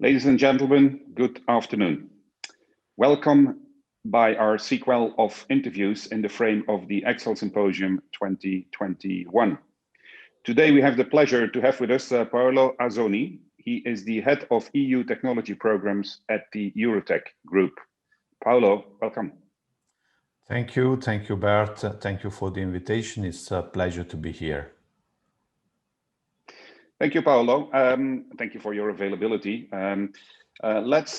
Ladies and gentlemen, good afternoon. Welcome by our sequel of interviews in the frame of the Excel Symposium 2021. Today we have the pleasure to have with us Paolo Azzoni. He is the head of EU technology programs at the Eurotech group. Paolo, welcome. Thank you, Bert. Thank you for the invitation. It's a pleasure to be here. Thank you, Paolo. Thank you for your availability. Let's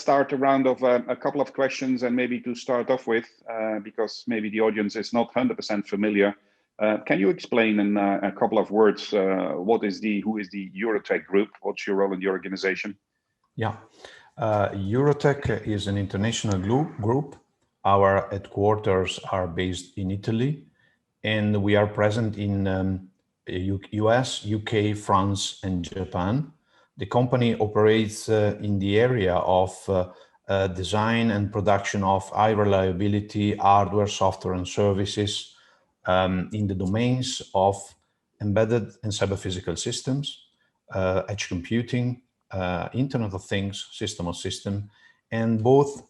start a round of a couple of questions, and maybe to start off with, because maybe the audience is not 100% familiar. Can you explain in a couple of words who is the Eurotech group? What's your role in the organization? Yeah, Eurotech is an international group. Our headquarters are based in Italy, and we are present in US, UK, France, and Japan. The company operates in the area of design and production of high reliability hardware, software, and services in the domains of embedded and cyber-physical systems, edge computing, Internet of Things, system of system, and both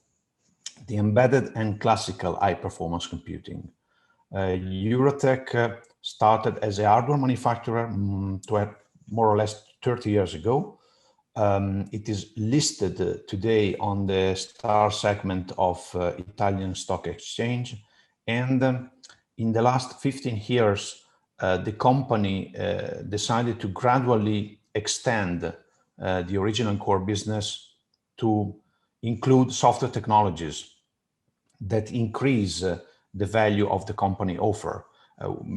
the embedded and classical high-performance computing. Eurotech started as a hardware manufacturer more or less 30 years ago. It is listed today on the star segment of Italian Stock Exchange. And in the last 15 years, the company decided to gradually extend the original core business to include software technologies that increase the value of the company offer.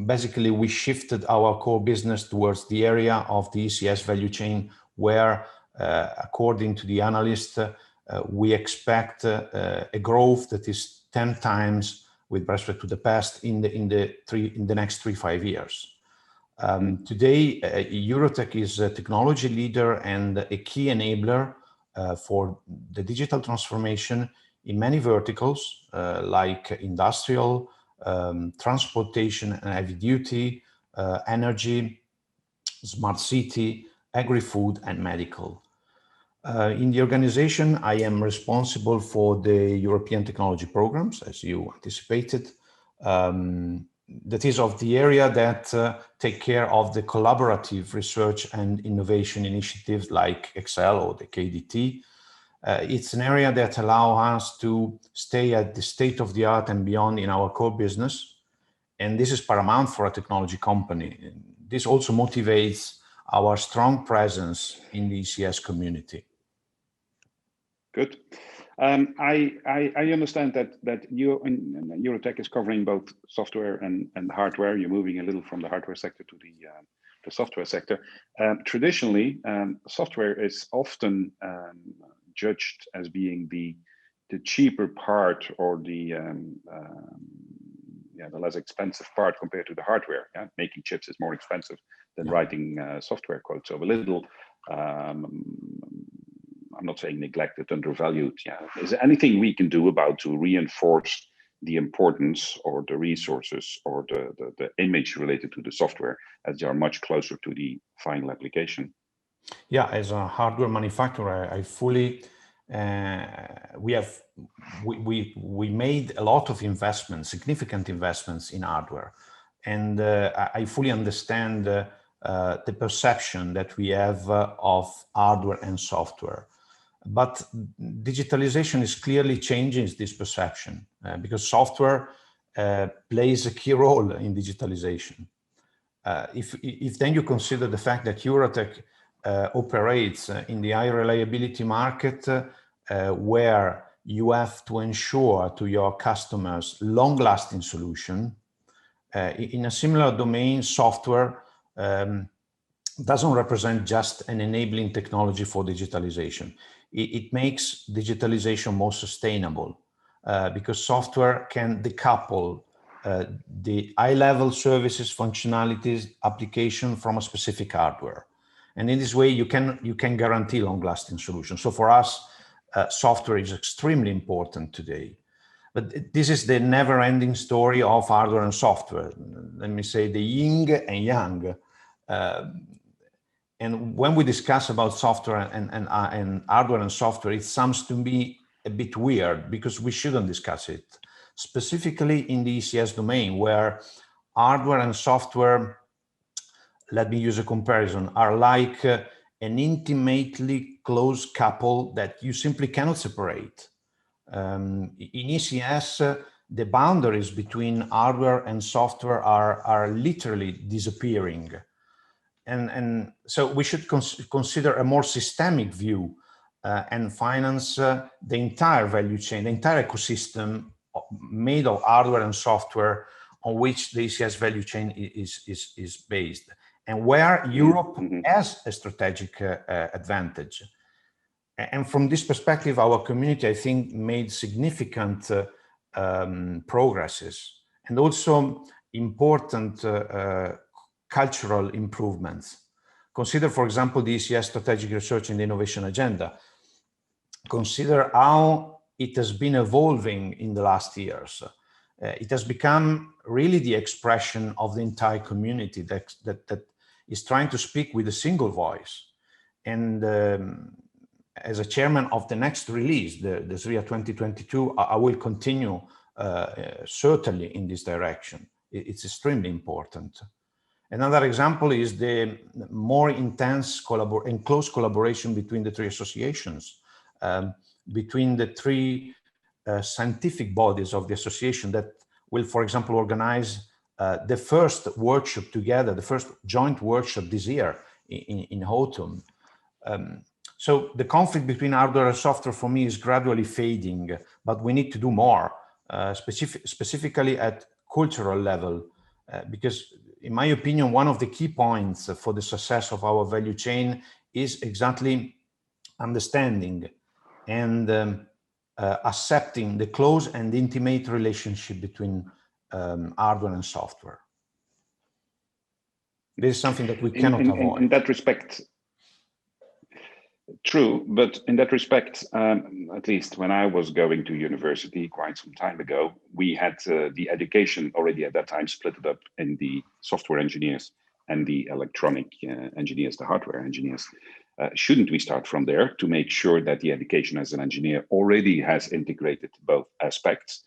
Basically, we shifted our core business towards the area of the ECS value chain where, according to the analyst, we expect a growth that is 10 times with respect to the past in the next 3-5 years. Today, Eurotech is a technology leader and a key enabler for the digital transformation in many verticals like industrial, transportation and heavy duty, energy, smart city, agri-food, and medical. In the organization, I am responsible for the European technology programs, as you anticipated. That is of the area that take care of the collaborative research and innovation initiatives like Excel or the KDT. It's an area that allows us to stay at the state of the art and beyond in our core business. And this is paramount for a technology company. This also motivates our strong presence in the ECS community. Good. I understand that you in Eurotech is covering both software and hardware. You're moving a little from the hardware sector to the software sector. Traditionally, software is often judged as being the cheaper part or the less expensive part compared to the hardware. Yeah? Making chips is more expensive than writing software code. So a little, I'm not saying neglected, undervalued. Yeah. Is there anything we can do to reinforce the importance or the resources or the image related to the software as they are much closer to the final application? Yeah, as a hardware manufacturer, I fully we made a lot of investments, significant investments in hardware, and I fully understand the perception that we have of hardware and software. But digitalization is clearly changing this perception because software plays a key role in digitalization. If then you consider the fact that Eurotech operates in the high reliability market where you have to ensure to your customers long-lasting solution, in a similar domain, software doesn't represent just an enabling technology for digitalization. It makes digitalization more sustainable because software can decouple the high-level services, functionalities, application from a specific hardware. And in this way, you can guarantee long-lasting solutions. So for us, software is extremely important today. But this is the never-ending story of hardware and software. Let me say the yin and yang. And when we discuss about software and hardware and software, it sounds to me a bit weird because we shouldn't discuss it, specifically in the ECS domain, where hardware and software, let me use a comparison, are like an intimately close couple that you simply cannot separate. In ECS, the boundaries between hardware and software are literally disappearing. And so we should consider a more systemic view and finance the entire value chain, the entire ecosystem made of hardware and software on which the ECS value chain is based, and where Europe has a strategic advantage. And from this perspective, our community, I think, made significant progresses and also important cultural improvements. Consider, for example, the ECS strategic research and innovation agenda. Consider how it has been evolving in the last years. It has become really the expression of the entire community that is trying to speak with a single voice. And as a chairman of the next release, the SRIA 2022, I will continue certainly in this direction. It's extremely important. Another example is the more intense and close collaboration between the three associations, between the three scientific bodies of the association that will, for example, organize the first workshop together, the first joint workshop this year in autumn. So the conflict between hardware and software for me is gradually fading, but we need to do more, specifically at cultural level, because in my opinion, one of the key points for the success of our value chain is exactly understanding and accepting the close and intimate relationship between hardware and software. This is something that we cannot avoid. In that respect, true, but in that respect, at least when I was going to university quite some time ago, we had the education already at that time split it up in the software engineers and the electronic engineers, the hardware engineers. Shouldn't we start from there to make sure that the education as an engineer already has integrated both aspects?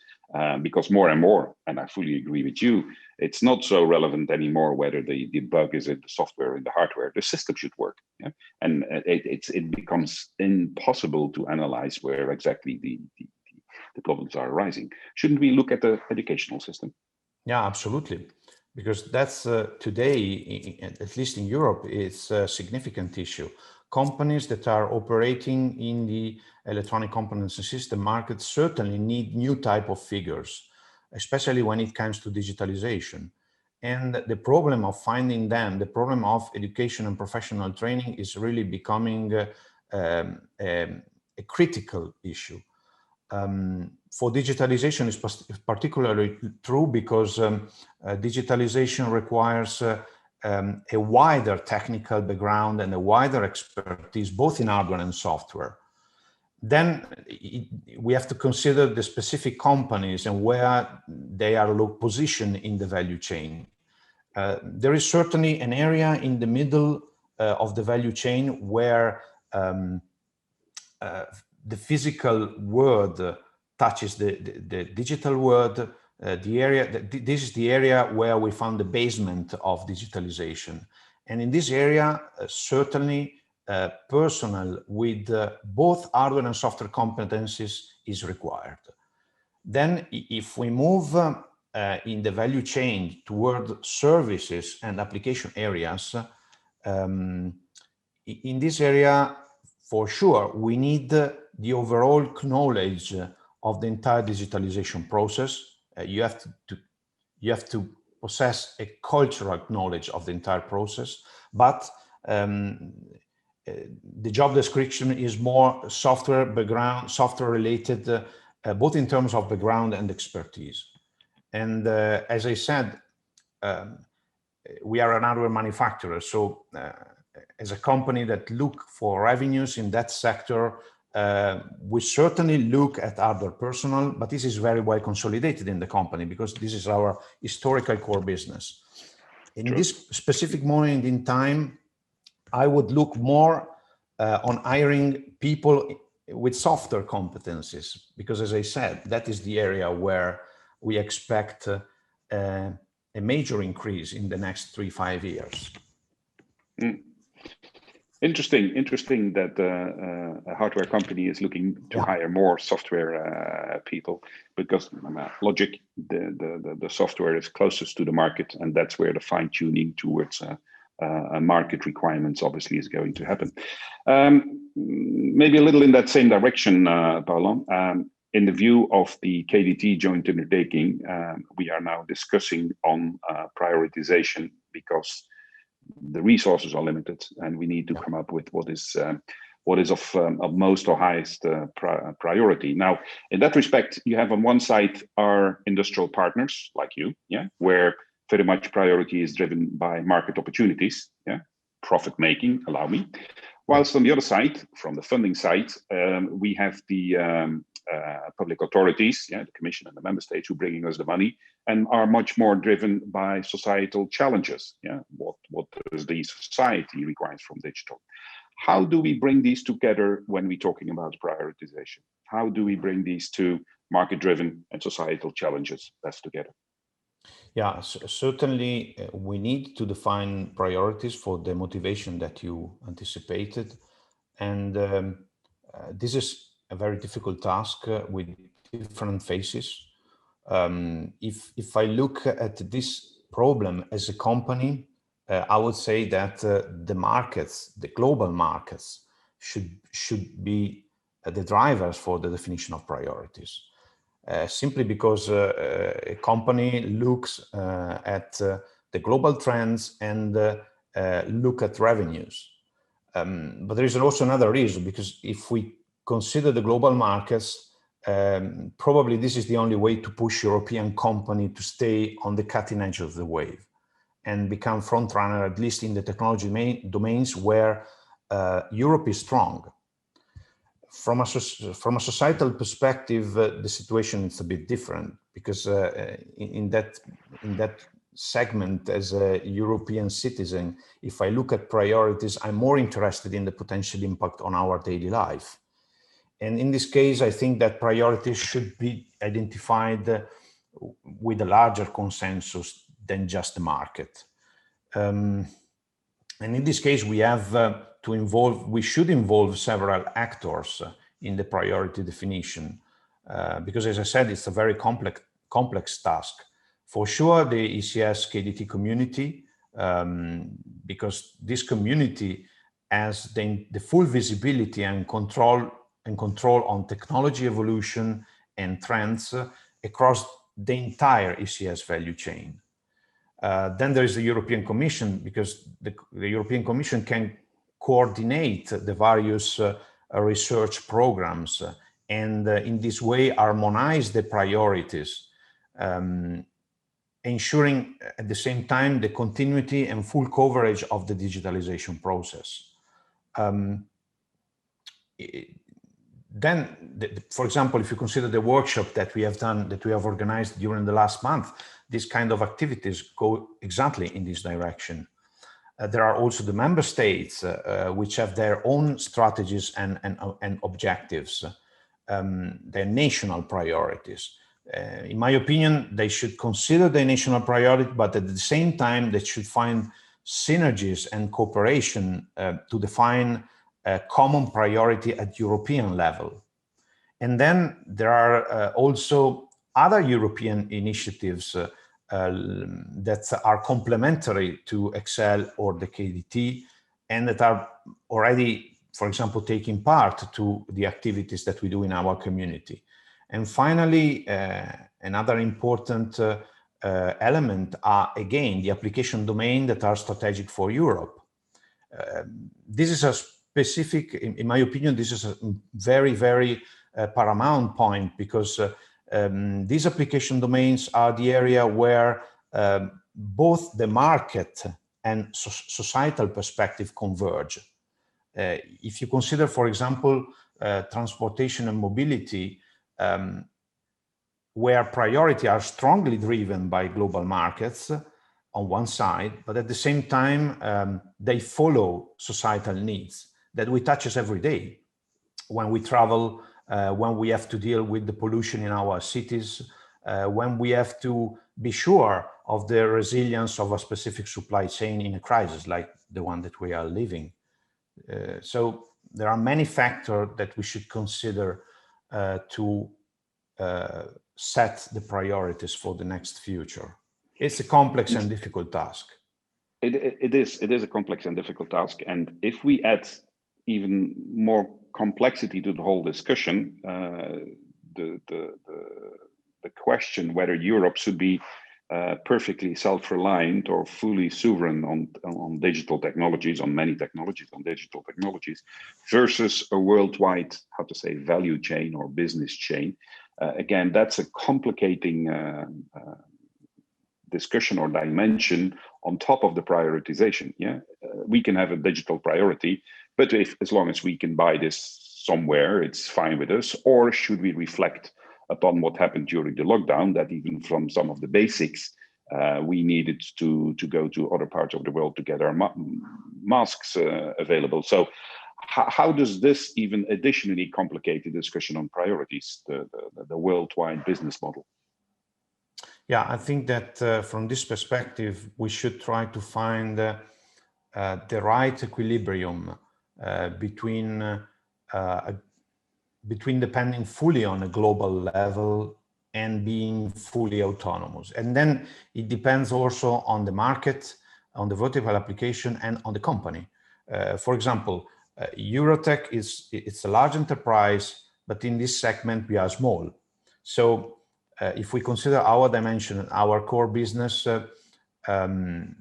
Because more and more, and I fully agree with you, it's not so relevant anymore whether the bug is in the software or in the hardware. The system should work, yeah? And it becomes impossible to analyze where exactly the problems are arising. Shouldn't we look at the educational system? Yeah, absolutely. Because that's today, at least in Europe, it's a significant issue. Companies that are operating in the electronic components and system market certainly need new type of figures, especially when it comes to digitalization. And the problem of finding them, the problem of education and professional training is really becoming a critical issue. For digitalization is particularly true because digitalization requires a wider technical background and a wider expertise, both in hardware and software. Then we have to consider the specific companies and where they are positioned in the value chain. There is certainly an area in the middle of the value chain where the physical world touches the digital world. This is the area where we found the basement of digitalization. And in this area, certainly personnel with both hardware and software competencies is required. Then if we move in the value chain toward services and application areas, in this area, for sure, we need the overall knowledge of the entire digitalization process. You have to possess a cultural knowledge of the entire process, but the job description is more software background, software related, both in terms of background and expertise. And as I said, we are an hardware manufacturer, so as a company that look for revenues in that sector, we certainly look at hardware personnel, but this is very well consolidated in the company because this is our historical core business. In this specific moment in time, I would look more on hiring people with software competencies, because as I said, that is the area where we expect a major increase in the next 3-5 years. Mm. Interesting that a hardware company is looking to hire more software people, because logic, the software is closest to the market, and that's where the fine tuning towards market requirements obviously is going to happen. Maybe a little in that same direction, Paolo. In the view of the KDT joint undertaking, we are now discussing on prioritization, because the resources are limited, and we need to come up with what is of most or highest priority. Now, in that respect, you have on one side our industrial partners like you, where very much priority is driven by market opportunities, profit making, allow me. Whilst on the other side, from the funding side, we have the public authorities, the Commission and the member states, who are bringing us the money and are much more driven by societal challenges. What does the society requires from digital? How do we bring these together when we're talking about prioritization? How do we bring these two, market-driven and societal challenges, best together? Yeah, certainly we need to define priorities for the motivation that you anticipated. And this is a very difficult task with different phases. If I look at this problem as a company, I would say that the markets, the global markets, should be the drivers for the definition of priorities. Simply because a company looks at the global trends and look at revenues. But there is also another reason, because if we consider the global markets, probably this is the only way to push European company to stay on the cutting edge of the wave and become front runner, at least in the technology domains where Europe is strong. From a societal perspective, the situation is a bit different, because in that segment, as a European citizen, if I look at priorities, I'm more interested in the potential impact on our daily life. And in this case, I think that priorities should be identified with a larger consensus than just the market. And in this case, we have we should involve several actors in the priority definition, because, as I said, it's a very complex task. For sure, the ECS KDT community, because this community has the full visibility and control on technology evolution and trends across the entire ECS value chain. Then there is the European Commission, because the European Commission can coordinate the various research programs and in this way harmonize the priorities, ensuring at the same time the continuity and full coverage of the digitalization process. For example, if you consider the workshop that we have done, that we have organized during the last month, these kind of activities go exactly in this direction. There are also the member states which have their own strategies and objectives, their national priorities. In my opinion, they should consider the national priority, but at the same time, they should find synergies and cooperation to define a common priority at European level. And then there are also other European initiatives that are complementary to Excel or the KDT, and that are already, for example, taking part to the activities that we do in our community. And finally, another important element are, again, the application domain that are strategic for Europe. This is a specific, in my opinion, this is a very, very paramount point, because these application domains are the area where both the market and societal perspective converge. If you consider, for example, transportation and mobility, where priority are strongly driven by global markets, on one side, but at the same time, they follow societal needs that we touch us every day. When we travel, when we have to deal with the pollution in our cities, when we have to be sure of the resilience of a specific supply chain in a crisis like the one that we are living. So there are many factors that we should consider to set the priorities for the next future. It's a complex and difficult task. It is a complex and difficult task. And if we add even more complexity to the whole discussion, the question whether Europe should be perfectly self-reliant or fully sovereign on digital technologies, on many technologies, on digital technologies, versus a worldwide, how to say, value chain or business chain. Again, that's a complicating discussion or dimension on top of the prioritization. Yeah, we can have a digital priority, but as long as we can buy this somewhere, it's fine with us. Or should we reflect upon what happened during the lockdown, that even from some of the basics, we needed to go to other parts of the world to get our masks available. So how does this even additionally complicate the discussion on priorities, the worldwide business model? Yeah, I think that from this perspective, we should try to find the right equilibrium between depending fully on a global level and being fully autonomous. And then it depends also on the market, on the vertical application, and on the company. For example, Eurotech it's a large enterprise, but in this segment we are small. So if we consider our dimension, our core business, on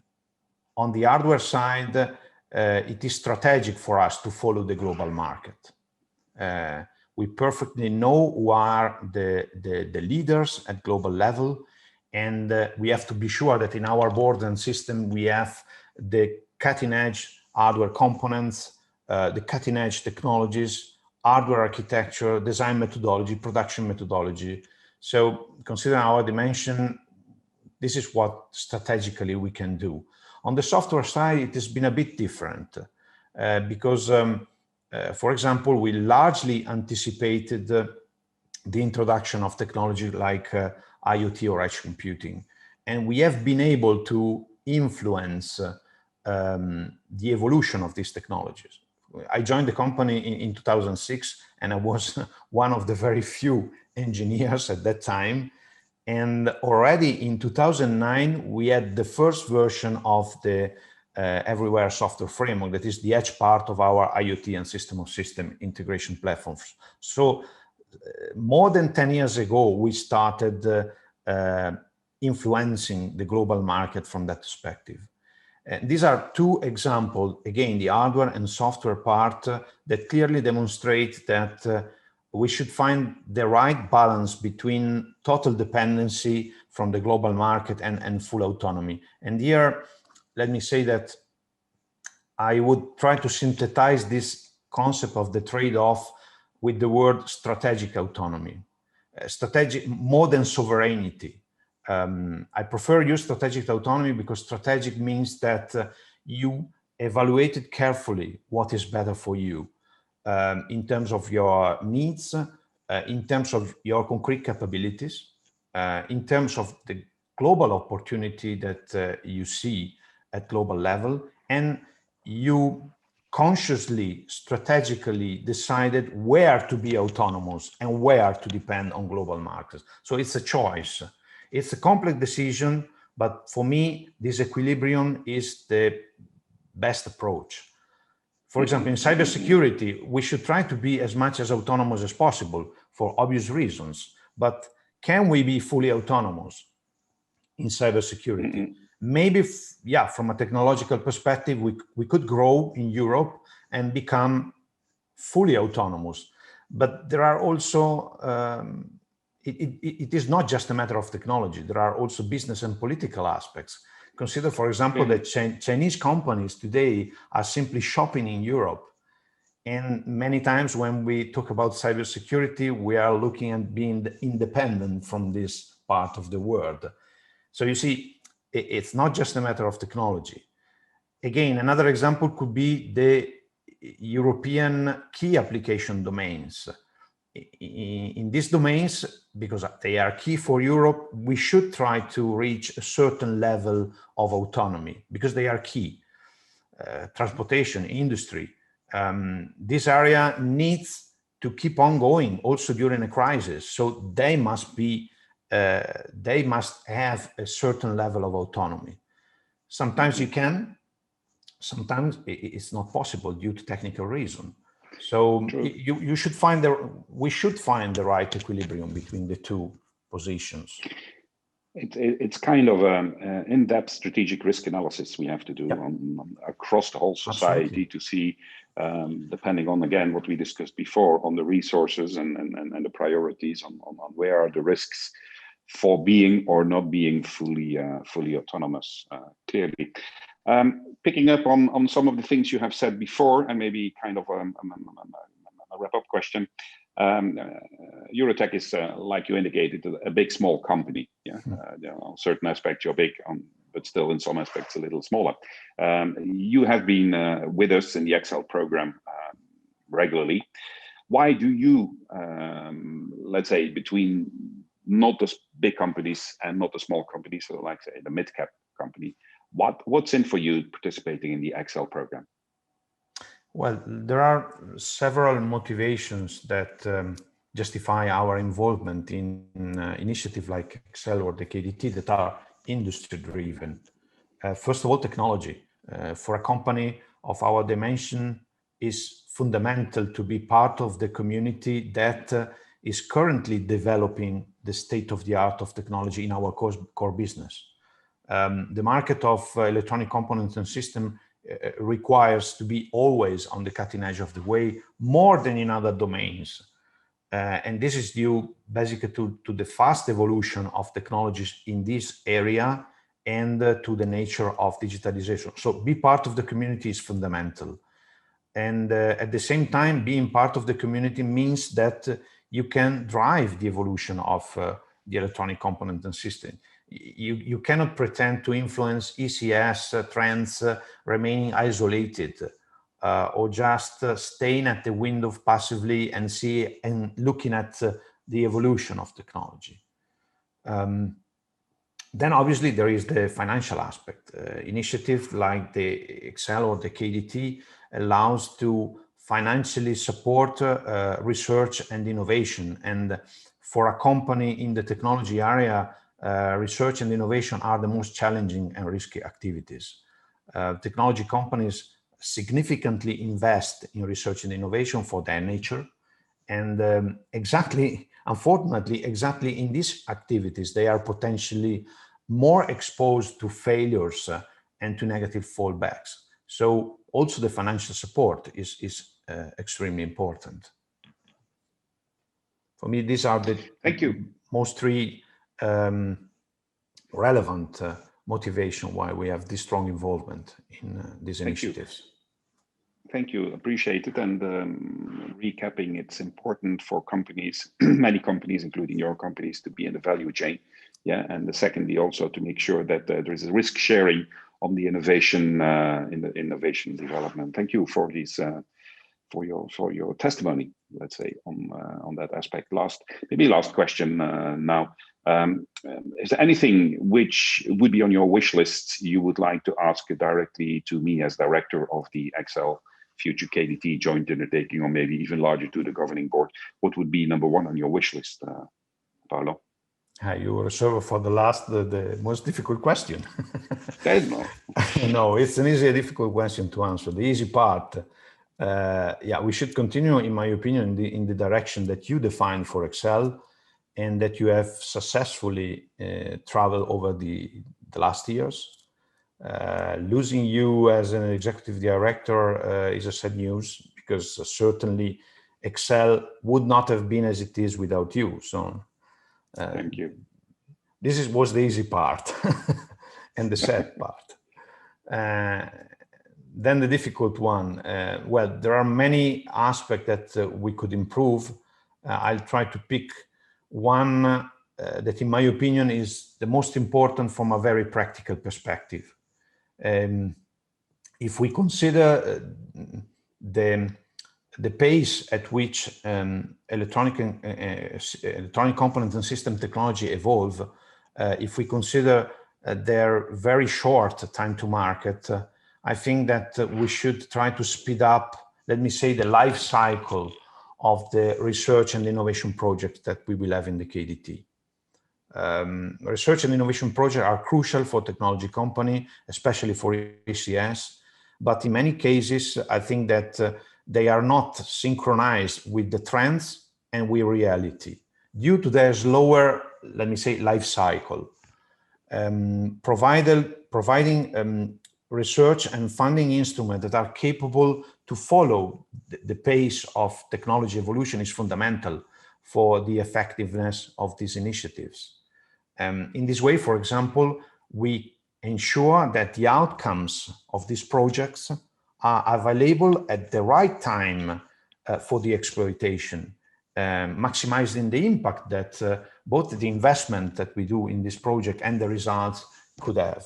the hardware side, it is strategic for us to follow the global market. We perfectly know who are the leaders at global level, and we have to be sure that in our board and system we have the cutting-edge hardware components, the cutting-edge technologies, hardware architecture, design methodology, production methodology. So considering our dimension, this is what strategically we can do. On the software side, it has been a bit different because for example, we largely anticipated the introduction of technology like IoT or edge computing. And we have been able to influence the evolution of these technologies. I joined the company in 2006, and I was one of the very few engineers at that time. And already in 2009, we had the first version of the Everywhere software framework, that is the edge part of our IoT and system of system integration platforms. So more than 10 years ago, we started influencing the global market from that perspective. And these are two examples, again, the hardware and software part that clearly demonstrate that we should find the right balance between total dependency from the global market and full autonomy. And here, let me say that I would try to synthesize this concept of the trade-off with the word strategic autonomy, strategic more than sovereignty. I prefer use strategic autonomy because strategic means that you evaluated carefully what is better for you in terms of your needs, in terms of your concrete capabilities, in terms of the global opportunity that you see at global level, and you consciously, strategically decided where to be autonomous and where to depend on global markets. So it's a choice. It's a complex decision, but for me, this equilibrium is the best approach. For example, in cybersecurity, we should try to be as much as autonomous as possible for obvious reasons, but can we be fully autonomous in cybersecurity? Maybe, yeah, from a technological perspective, we could grow in Europe and become fully autonomous. But there are also, it is not just a matter of technology. There are also business and political aspects. Consider, for example, that Chinese companies today are simply shopping in Europe. And many times when we talk about cybersecurity, we are looking at being independent from this part of the world. So you see, it's not just a matter of technology. Again, another example could be the European key application domains. In these domains, because they are key for Europe, we should try to reach a certain level of autonomy because they are key. Transportation, industry, this area needs to keep on going also during a crisis. So they must have a certain level of autonomy. Sometimes you can, sometimes it's not possible due to technical reason. So we should find the right equilibrium between the two positions. It's kind of an in-depth strategic risk analysis we have to do across the whole society. Absolutely. To see, depending on, again, what we discussed before, on the resources and the priorities on where are the risks for being or not being fully autonomous, clearly. Picking up on some of the things you have said before, and maybe kind of a wrap-up question. Eurotech is, like you indicated, a big, small company. Yeah, on certain aspects you're big, but still in some aspects a little smaller. You have been with us in the Excel program regularly. Why do you, let's say, between not the big companies and not the small companies, so like say the mid-cap company, what's in for you participating in the Excel program? Well, there are several motivations that justify our involvement in initiatives like Excel or the KDT that are industry-driven. First of all, technology. For a company of our dimension, is fundamental to be part of the community that is currently developing the state-of-the-art of technology in our core business. The market of electronic components and systems requires to be always on the cutting edge of the way, more than in other domains. And this is due basically to the fast evolution of technologies in this area and to the nature of digitalization. So be part of the community is fundamental. And at the same time, being part of the community means that you can drive the evolution of the electronic component and system. You cannot pretend to influence ECS trends remaining isolated or just staying at the window passively and looking at the evolution of technology. Then obviously there is the financial aspect. Initiatives like the Excel or the KDT allows to financially support research and innovation. And for a company in the technology area, research and innovation are the most challenging and risky activities. Technology companies significantly invest in research and innovation for their nature. And unfortunately, exactly in these activities, they are potentially more exposed to failures and to negative fallbacks. So also the financial support is extremely important. For me, these are the most three relevant motivation why we have this strong involvement in these initiatives. Thank you, appreciate it. And recapping, it's important for companies, many companies, including your companies, to be in the value chain. Yeah, and secondly, also to make sure that there is a risk sharing on the innovation in the innovation development. Thank you for these for your testimony, let's say, on that aspect. Last question now. Is there anything which would be on your wish list you would like to ask directly to me as director of the Excel Future KDT joint undertaking, or maybe even larger to the governing board? What would be number one on your wish list, Paolo? You reserve for the last, the most difficult question. No, it's an easy, difficult question to answer. The easy part, we should continue, in my opinion, in the direction that you defined for Excel, and that you have successfully traveled over the last years. Losing you as an executive director is a sad news, because certainly Excel would not have been as it is without you. So thank you. This was the easy part and the sad part. Then the difficult one. Well, there are many aspects that we could improve. I'll try to pick one that, in my opinion, is the most important from a very practical perspective. If we consider the pace at which electronic components and system technology evolve, if we consider their very short time to market, I think that we should try to speed up, let me say, the life cycle of the research and innovation projects that we will have in the KDT. Research and innovation projects are crucial for technology company, especially for ECS, but in many cases, I think that they are not synchronized with the trends and with reality due to their slower, let me say, life cycle. Providing research and funding instruments that are capable to follow the pace of technology evolution is fundamental for the effectiveness of these initiatives. In this way, for example, we ensure that the outcomes of these projects are available at the right time for the exploitation, maximizing the impact that both the investment that we do in this project and the results could have.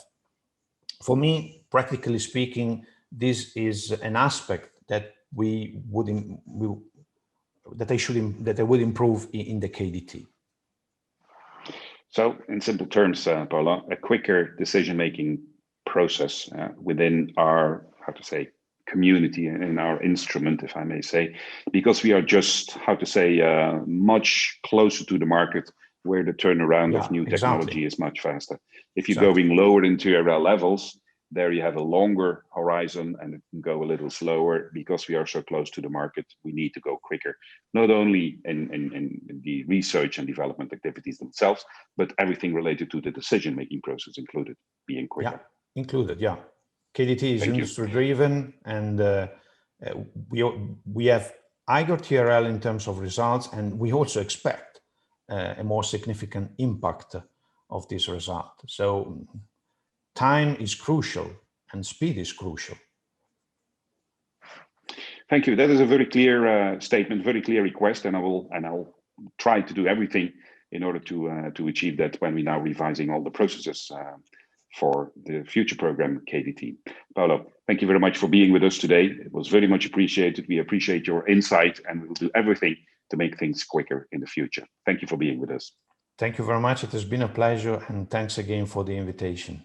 For me, practically speaking, this is an aspect that I would improve in the KDT. So, in simple terms, Paolo, a quicker decision-making process within our, how to say, community and in our instrument, if I may say, because we are just, how to say, much closer to the market where the turnaround of new technology is much faster. If you're going lower into TRL levels, there you have a longer horizon and it can go a little slower because we are so close to the market. We need to go quicker, not only in the research and development activities themselves, but everything related to the decision-making process included, being quicker. Yeah, included, yeah. KDT is industry-driven, and we have higher TRL in terms of results, and we also expect a more significant impact of this result. So time is crucial and speed is crucial. Thank you. That is a very clear statement, very clear request, and I'll try to do everything in order to achieve that when we're now revising all the processes for the future program KDT. Paolo, thank you very much for being with us today. It was very much appreciated. We appreciate your insight, and we will do everything to make things quicker in the future. Thank you for being with us. Thank you very much. It has been a pleasure, and thanks again for the invitation.